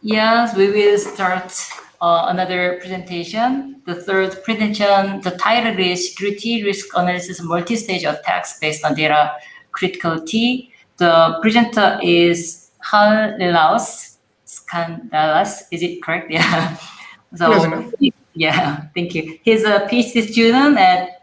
Yes, we will start another presentation. The third presentation, the title is Security Risk Analysis Multi-Stage Attacks Based on Data Criticality. The presenter is Linnaeus Scandalas. Is it correct? Yeah. Close So, enough. yeah, thank you. He's a PhD student at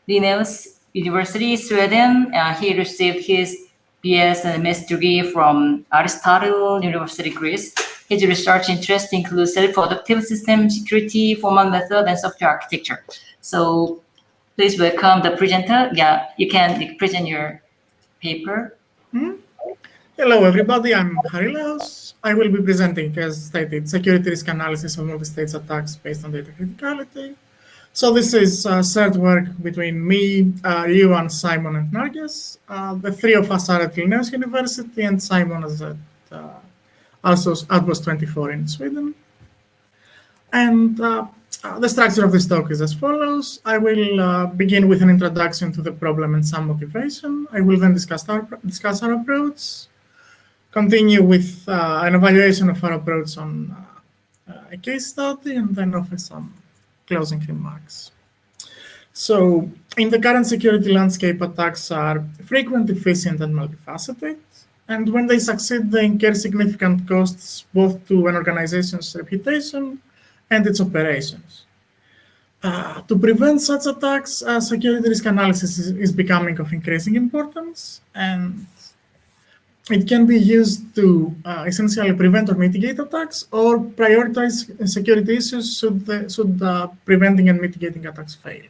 Linnaeus University, Sweden. He received his BS and MS degree from Aristotle University, Greece. His research interests include self-productive system security, formal method, and software architecture. So please welcome the presenter. Yeah, you can present your paper. Hello, everybody. I'm Harry Laos. I will be presenting, as stated, security risk analysis of multi-stage attacks based on data criticality. So this is shared work between me, Luyuan, Simon, and Narges. The three of us are at Linnaeus University, and Simon is at also Outpost 24 in Sweden. And the structure of this talk is as follows. I will begin with an introduction to the problem and some motivation. I will then discuss our approach, continue with an evaluation of our approach on a case study, and then offer some closing remarks. So, in the current security landscape, attacks are frequent, efficient, and multifaceted. And when they succeed, they incur significant costs both to an organization's reputation and its operations. To prevent such attacks, security risk analysis is becoming of increasing importance, and it can be used to essentially prevent or mitigate attacks or prioritize security issues should preventing and mitigating attacks fail.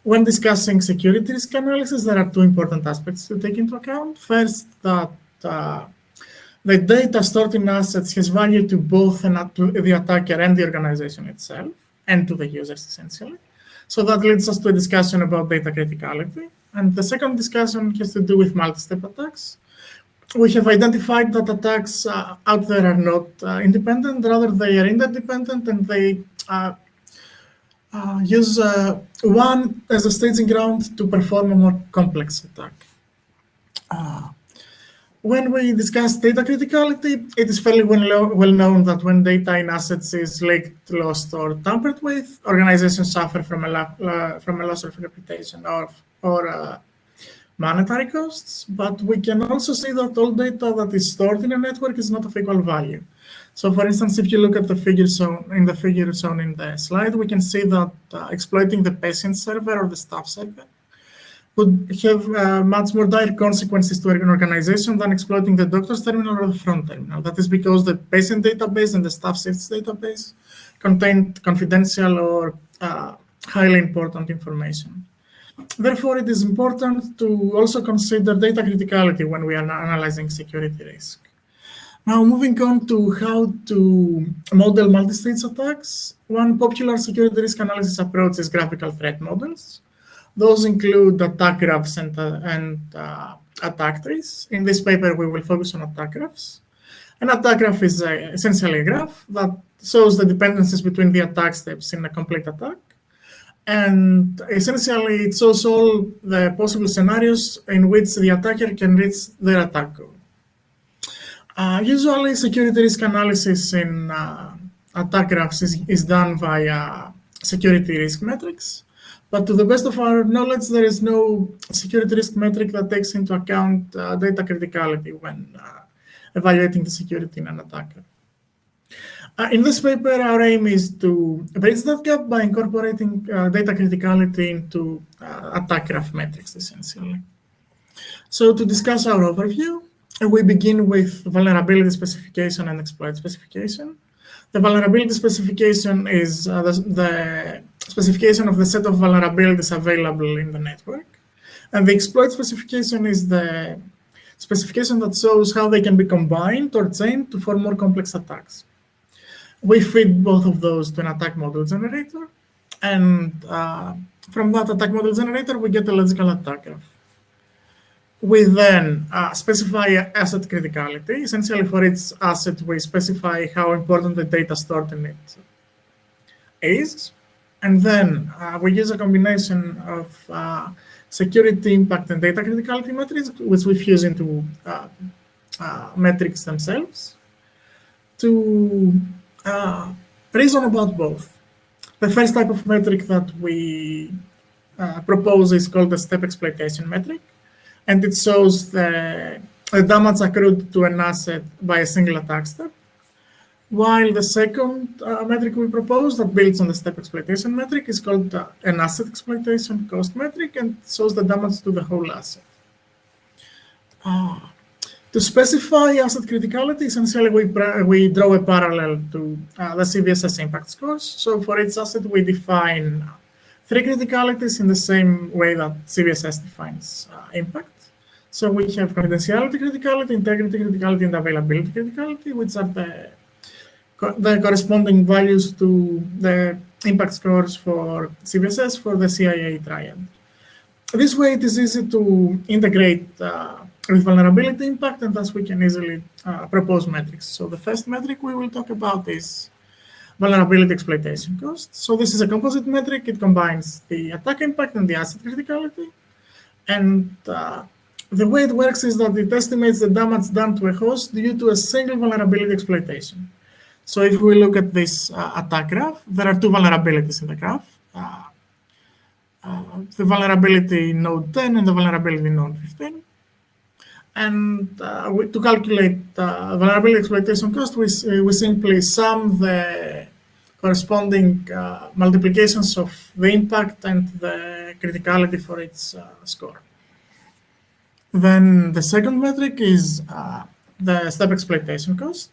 When discussing security risk analysis, there are two important aspects to take into account. First, that the data stored in assets has value to both to the attacker and the organization itself, and to the users, essentially. So that leads us to a discussion about data criticality. And the second discussion has to do with multi-step attacks. We have identified that attacks out there are not independent, rather they are interdependent, and they use one as a staging ground to perform a more complex attack. When we discuss data criticality, it is fairly well known that when data in assets is leaked, lost, or tampered with, organizations suffer from a loss of reputation or monetary costs. But we can also see that all data that is stored in a network is not of equal value. So, for instance, if you look at the figure shown in the slide, we can see that exploiting the patient server or the staff server would have much more dire consequences to an organization than exploiting the doctor's terminal or the front terminal. That is because the patient database and the staff shifts database contain confidential or highly important information. Therefore, it is important to also consider data criticality when we are analyzing security risk. Now, moving on to how to model multi-stage attacks, one popular security risk analysis approach is graphical threat models. Those include attack graphs and attack trees. In this paper, we will focus on attack graphs. An attack graph is essentially a graph that shows the dependencies between the attack steps in a complete attack. And essentially, it shows all the possible scenarios in which the attacker can reach their attack goal. Usually, security risk analysis in attack graphs is done via security risk metrics. But to the best of our knowledge, there is no security risk metric that takes into account data criticality when evaluating the security in an attacker. In this paper, our aim is to bridge that gap by incorporating data criticality into attack graph metrics, essentially. So to discuss our overview, we begin with vulnerability specification and exploit specification. The vulnerability specification is the specification of the set of vulnerabilities available in the network. And the exploit specification is the specification that shows how they can be combined or chained to form more complex attacks. We feed both of those to an attack model generator. And from that attack model generator, we get a logical attack graph. We then specify asset criticality. Essentially, for each asset, we specify how important the data stored in it is. And then we use a combination of security impact and data criticality metrics, which we fuse into metrics themselves. to reason about both. The first type of metric that we propose is called the step exploitation metric, and it shows the damage accrued to an asset by a single attack step. While the second metric we propose that builds on the step exploitation metric is called an asset exploitation cost metric and shows the damage to the whole asset. To specify asset criticality, essentially we draw a parallel to the CVSS impact scores. So for each asset, we define 3 criticalities in the same way that CVSS defines impact. So we have confidentiality criticality, integrity criticality, and availability criticality, which are the corresponding values to the impact scores for CVSS for the CIA triad. This way, it is easy to integrate with vulnerability impact, and thus we can easily propose metrics. So the first metric we will talk about is vulnerability exploitation cost. So this is a composite metric. It combines the attack impact and the asset criticality. And the way it works is that it estimates the damage done to a host due to a single vulnerability exploitation. So if we look at this attack graph, there are 2 vulnerabilities in the graph. The vulnerability node 10 and the vulnerability node 15. And to calculate vulnerability exploitation cost, we simply sum the corresponding multiplications of the impact and the criticality for its score. Then the second metric is the step exploitation cost.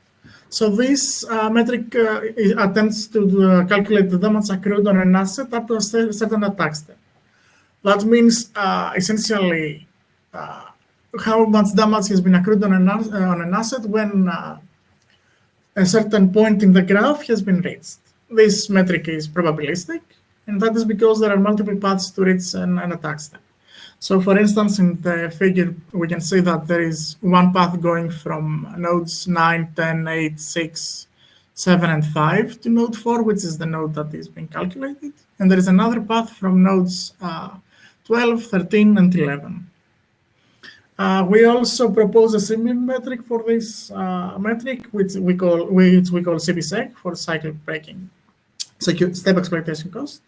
So this metric attempts to calculate the damage accrued on an asset up to a certain attack step. That means essentially how much damage has been accrued on an asset when a certain point in the graph has been reached. This metric is probabilistic, and that is because there are multiple paths to reach an attack step. So for instance, in the figure, we can see that there is one path going from nodes 9, 10, 8, 6, 7, and 5 to node 4, which is the node that is being calculated. And there is another path from nodes 12, 13, and 11. We also propose a similar metric for this metric, which we call CPSEC for cycle breaking step exploitation cost.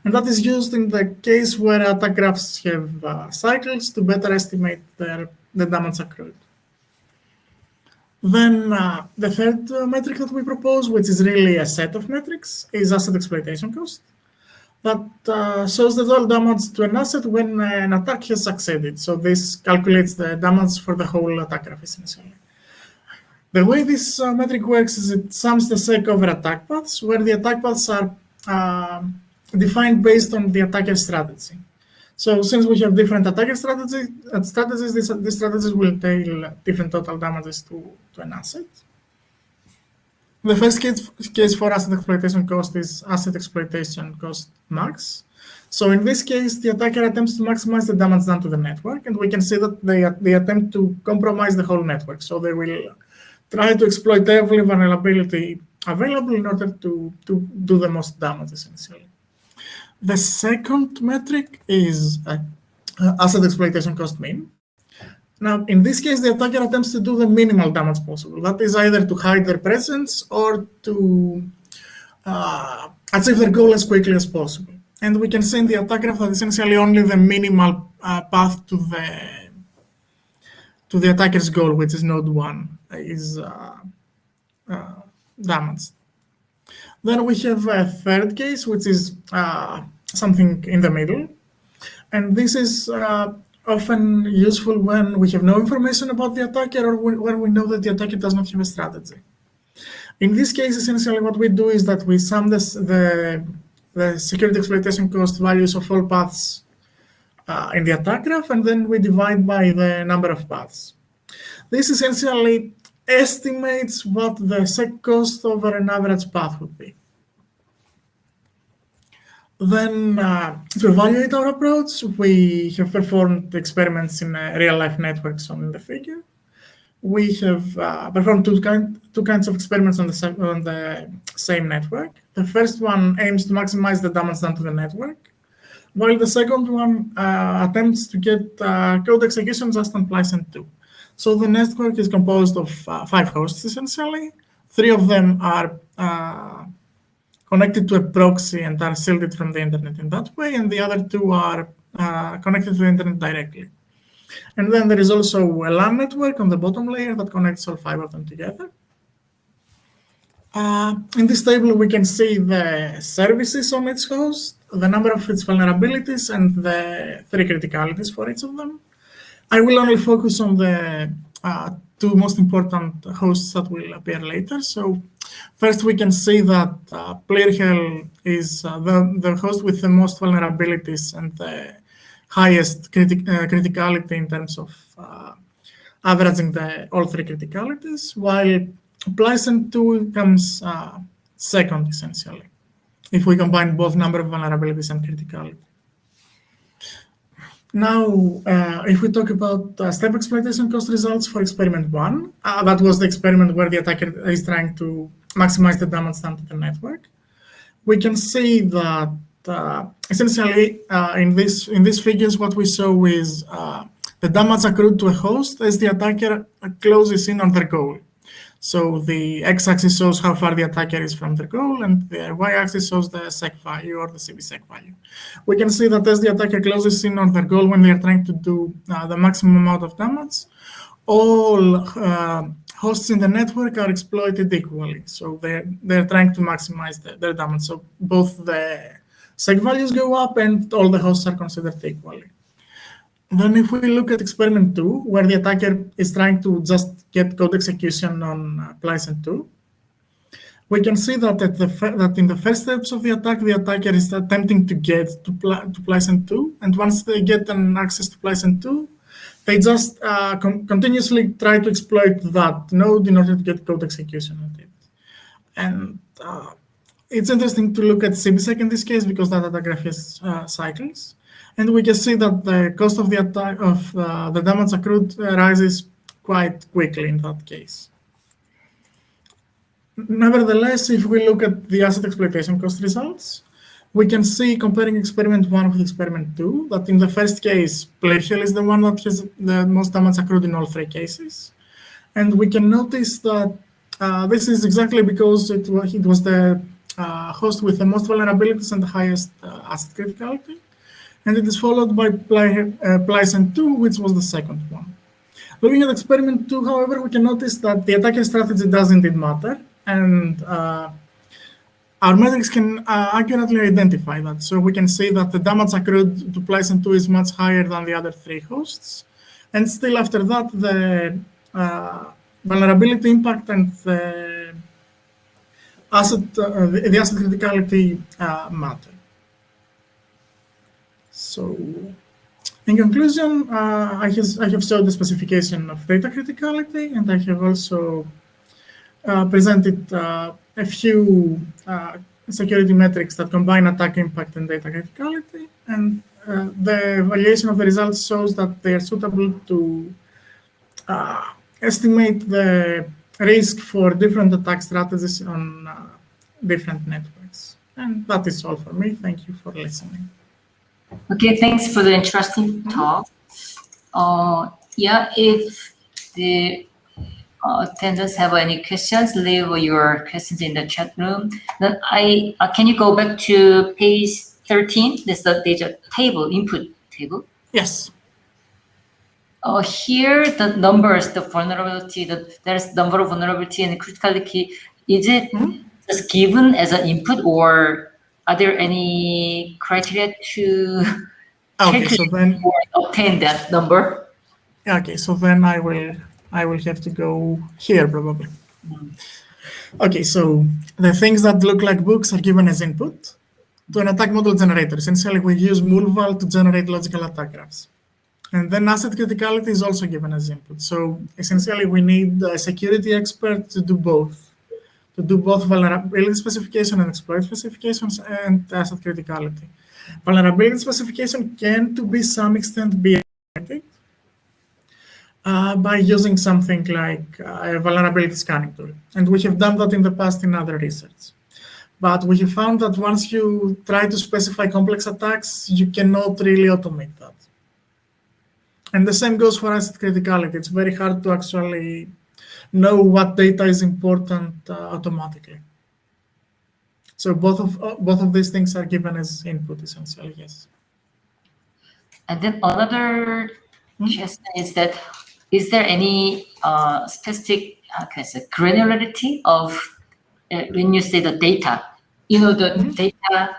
And that is used in the case where attack graphs have cycles to better estimate the damage accrued. Then the third metric that we propose, which is really a set of metrics, is asset exploitation cost. That shows the total damage to an asset when an attack has succeeded. So this calculates the damage for the whole attack graph, essentially. The way this metric works is it sums the sec over attack paths, where the attack paths are defined based on the attacker strategy. So since we have different attacker strategies, these strategies will entail different total damages to an asset. The first case for asset exploitation cost is asset exploitation cost max. So in this case, the attacker attempts to maximize the damage done to the network, and we can see that they attempt to compromise the whole network. So they will try to exploit every vulnerability available in order to do the most damage, essentially. The second metric is asset exploitation cost mean. Now, in this case, the attacker attempts to do the minimal damage possible. That is either to hide their presence or to achieve their goal as quickly as possible. And we can see in the attack graph that essentially only the minimal path to the attacker's goal, which is node 1, is damaged. Then we have a third case, which is something in the middle. And this is often useful when we have no information about the attacker or when we know that the attacker does not have a strategy. In this case, essentially what we do is that we sum the security exploitation cost values of all paths in the attack graph, and then we divide by the number of paths. This essentially estimates what the sec cost over an average path would be. Then, to evaluate our approach, we have performed experiments in real-life networks shown in the figure. We have performed two kinds of experiments on the same network. The first one aims to maximize the damage done to the network, while the second one attempts to get code execution just on Pleasant 2. So the network is composed of 5 hosts, essentially. 3 of them are connected to a proxy and are shielded from the internet in that way, and the other 2 are connected to the internet directly. And then there is also a LAN network on the bottom layer that connects all 5 of them together. In this table, we can see the services on each host, the number of its vulnerabilities, and the 3 criticalities for each of them. I will only focus on the 2 most important hosts that will appear later. So first, we can see that player hell is the host with the most vulnerabilities and the highest criticality in terms of averaging all 3 criticalities, while Pleasant 2 comes second, essentially, if we combine both number of vulnerabilities and criticality. Now, if we talk about step exploitation cost results for experiment 1, that was the experiment where the attacker is trying to maximize the damage done to the network. We can see that essentially in these figures, what we show is the damage accrued to a host as the attacker closes in on their goal. So the x-axis shows how far the attacker is from their goal, and the y-axis shows the sec value or the CBSec value. We can see that as the attacker closes in on their goal when they are trying to do the maximum amount of damage, all hosts in the network are exploited equally. So they're trying to maximize their damage. So both the sec values go up and all the hosts are considered equally. Then if we look at experiment 2, where the attacker is trying to just get code execution on Pleasant 2, we can see that that in the first steps of the attacker is attempting to get to Pleasant 2, and once they get an access to Pleasant 2, they just continuously try to exploit that node in order to get code execution on it. And it's interesting to look at CBSec in this case because that attack graph has cycles. And we can see that the cost of the attack of the damage accrued rises quite quickly in that case. Nevertheless, if we look at the asset exploitation cost results, we can see, comparing experiment 1 with experiment 2, that in the first case, player hell is the one that has the most damage accrued in all 3 cases. And we can notice that this is exactly because it was the host with the most vulnerabilities and the highest asset criticality. And it is followed by Pleasant 2, which was the second one. Looking at experiment 2, however, we can notice that the attacker strategy does indeed matter, and our metrics can accurately identify that. So we can see that the damage accrued to Pleasant 2 is much higher than the other 3 hosts, and still after that, the vulnerability impact and the asset criticality matter. So, in conclusion, I have showed the specification of data criticality, and I have also presented a few security metrics that combine attack impact and data criticality. And the evaluation of the results shows that they are suitable to estimate the risk for different attack strategies on different networks. And that is all for me. Thank you for listening. Okay, thanks for the interesting talk. Yeah, if the attendees have any questions, leave your questions in the chat room. Then can you go back to page 13? This is the data table, input table. Yes. Here, the numbers, the vulnerability, there's number of vulnerability and criticality. Is it just given as an input, or are there any criteria to obtain that number? Okay, so then I will have to go here probably. Okay, so the things that look like books are given as input to an attack model generator. Essentially, we use mulval to generate logical attack graphs. And then asset criticality is also given as input. So essentially, we need a security expert to do both. To do both vulnerability specification and exploit specifications and asset criticality. Vulnerability specification can, to be some extent, be estimated by using something like a vulnerability scanning tool. And we have done that in the past in other research. But we have found that once you try to specify complex attacks, you cannot really automate that. And the same goes for asset criticality. It's very hard to actually know what data is important automatically. So both of these things are given as input, essentially. Yes. And then another question is that, is there any specific granularity of when you say the data? The data.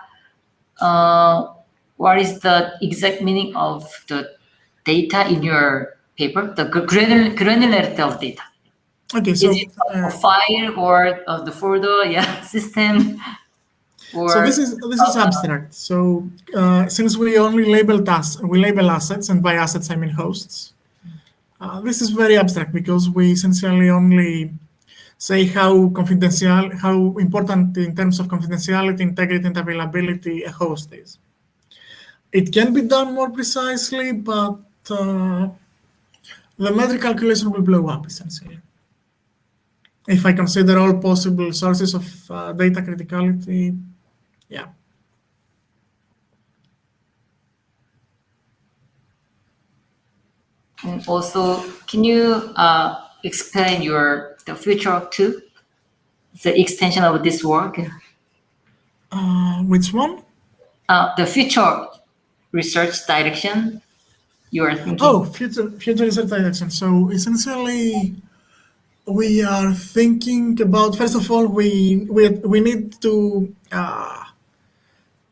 What is the exact meaning of the data in your paper? The granularity of data. Okay, Is so it a file or the folder? Yeah, system. so Or this is abstract. So since we only label assets, and by assets I mean hosts. This is very abstract because we essentially only say how important in terms of confidentiality, integrity, and availability a host is. It can be done more precisely, but the metric calculation will blow up essentially. If I consider all possible sources of data criticality, yeah. And also, can you explain the future of two, the extension of this work? Which one? The future research direction you are thinking. Oh, future research direction. So essentially, we are thinking about, first of all, we need to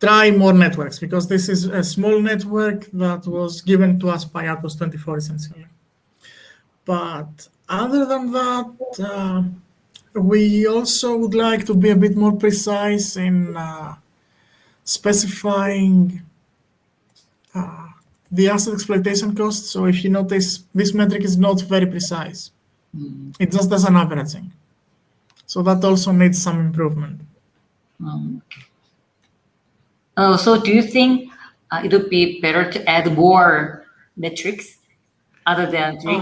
try more networks because this is a small network that was given to us by Atlas 24 essentially. But other than that, we also would like to be a bit more precise in specifying the asset exploitation cost. So if you notice, this metric is not very precise. It just does an averaging. So that also needs some improvement. So do you think it would be better to add more metrics other than three?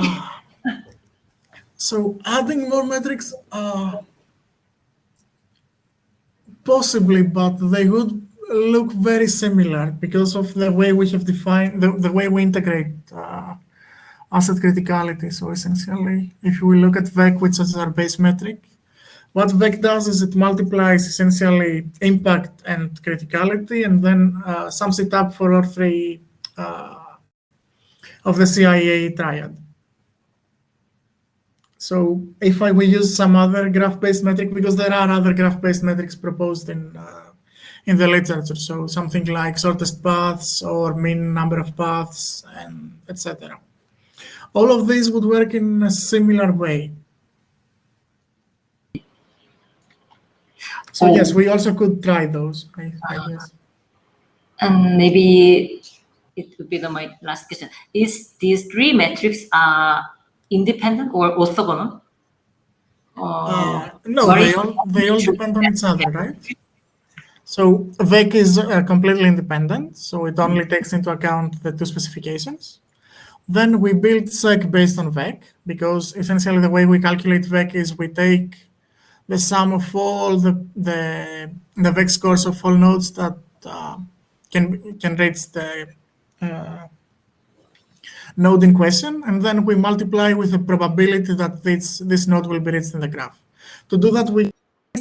So adding more metrics, possibly, but they would look very similar because of the way we have defined, the way we integrate asset criticality. So essentially, if we look at VEC, which is our base metric, what VEC does is it multiplies essentially impact and criticality, and then sums it up for all three of the CIA triad. So if we use some other graph-based metric, because there are other graph-based metrics proposed in the literature, so something like shortest paths or mean number of paths, and etc. All of these would work in a similar way. So yes, we also could try those, I guess. And maybe it would be my last question. Is these three metrics independent or orthogonal? No, they all depend on each other, right? So VEC is completely independent, so it only takes into account the two specifications. Then we build SEC based on VEC, because essentially the way we calculate VEC is we take the sum of all the VEC scores of all nodes that can reach the node in question, and then we multiply with the probability that this node will be reached in the graph. To do that, we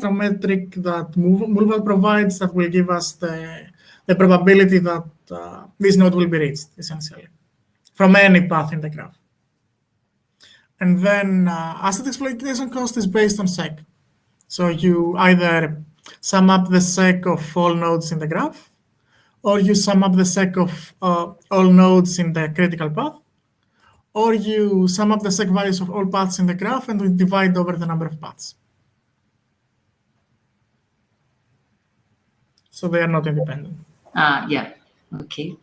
a metric that Mulval provides that will give us the probability that this node will be reached, essentially, from any path in the graph. And then asset exploitation cost is based on SEC. So you either sum up the SEC of all nodes in the graph, or you sum up the SEC of all nodes in the critical path, or you sum up the SEC values of all paths in the graph and we divide over the number of paths. So they are not independent. Yeah, okay.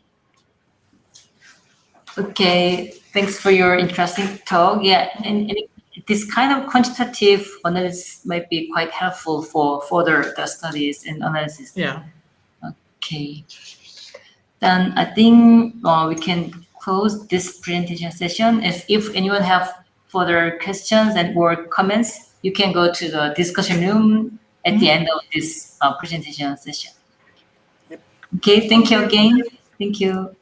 Okay, thanks for your interesting talk. Yeah, and this kind of quantitative analysis might be quite helpful for further the studies and analysis. Yeah. Okay. Then I think we can close this presentation session. If anyone have further questions and or comments, you can go to the discussion room at the end of this presentation session. Yep. Okay, thank you again. Thank you.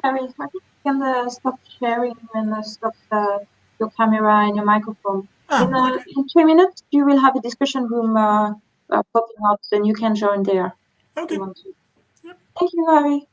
Harry. I think you can stop sharing and stop your camera and your microphone. Okay. In 3 minutes, you will have a discussion room popping up, and you can join there if Okay. you want to. Yep. Thank you, Harry.